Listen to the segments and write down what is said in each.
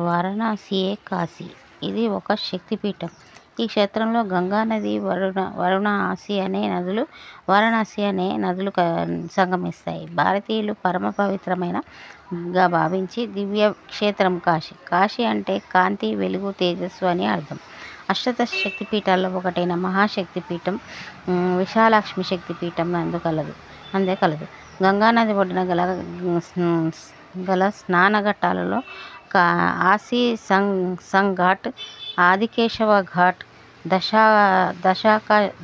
వారణాసియే కాశీ. ఇది ఒక శక్తిపీఠం. ఈ క్షేత్రంలో గంగా నది, వారణాసి అనే నదులు సంగమిస్తాయి. భారతీయులు పరమ పవిత్రమైనగా భావించి దివ్య క్షేత్రం కాశీ. కాశీ అంటే కాంతి, వెలుగు, తేజస్సు అని అర్థం. అష్టాదశ శక్తిపీఠాల్లో ఒకటైన మహాశక్తిపీఠం విశాలాక్ష్మి శక్తిపీఠం అందే కలదు. గంగానది ఒడ్డున గల స్నానఘట్టాలలో ఆసి ఘాట్, ఆదికేశవ ఘాట్,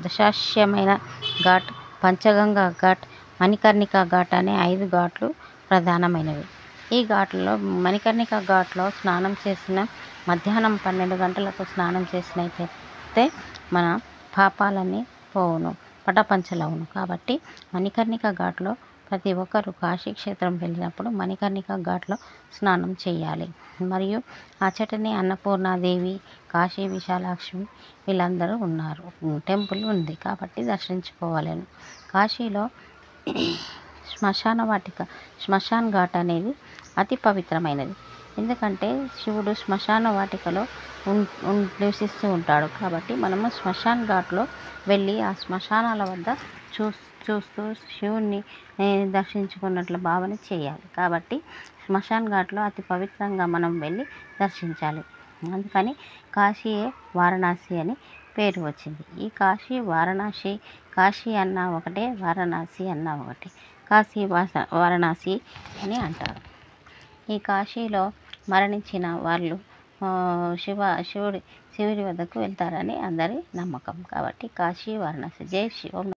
దశాశ్వమైన ఘాట్, పంచగంగా ఘాట్, మణికర్ణికా ఘాట్ అనే 5 ఘాట్లు ప్రధానమైనవి. ఈ ఘాట్లలో మణికర్ణికా ఘాట్లో స్నానం చేసిన మధ్యాహ్నం 12 గంటలకు స్నానం చేసినట్లయితే మన పాపాలన్నీ పోవును, పటాపంచలవును. కాబట్టి మణికర్ణికా ఘాట్లో ప్రతి ఒక్కరూ కాశీక్షేత్రం వెళ్ళినప్పుడు మణికర్ణికా ఘాట్లో స్నానం చేయాలి. మరియు అచ్చటనే అన్నపూర్ణాదేవి, కాశీ విశాలాక్ష్మి వీళ్ళందరూ ఉన్నారు. టెంపుల్ ఉంది కాబట్టి దర్శించుకోవాలను. కాశీలో శ్మశాన్ ఘాట్ అనేది అతి పవిత్రమైనది. ఎందుకంటే శివుడు శ్మశాన వాటికలో నివసిస్తూ ఉంటాడు. కాబట్టి మనము శ్మశాన్ ఘాట్లో వెళ్ళి ఆ శ్మశానాల వద్ద చూస్తూ శివుణ్ణి దర్శించుకున్నట్లు భావన చేయాలి. కాబట్టి శ్మశాన్ ఘాట్లో అతి పవిత్రంగా మనం వెళ్ళి దర్శించాలి. అందుకని కాశీయే వారణాసి అని పేరు వచ్చింది. ఈ కాశీ వారణాసి, కాశీ అన్న ఒకటే, వారణాసి అన్న ఒకటే. కాశీ వారణాసి అని అంటారు. ఈ కాశీలో మరణించిన వాళ్ళు శివుడి వద్దకు వెళ్తారని అందరి నమ్మకం. కాబట్టి కాశీ వారణాసి. జై శివ.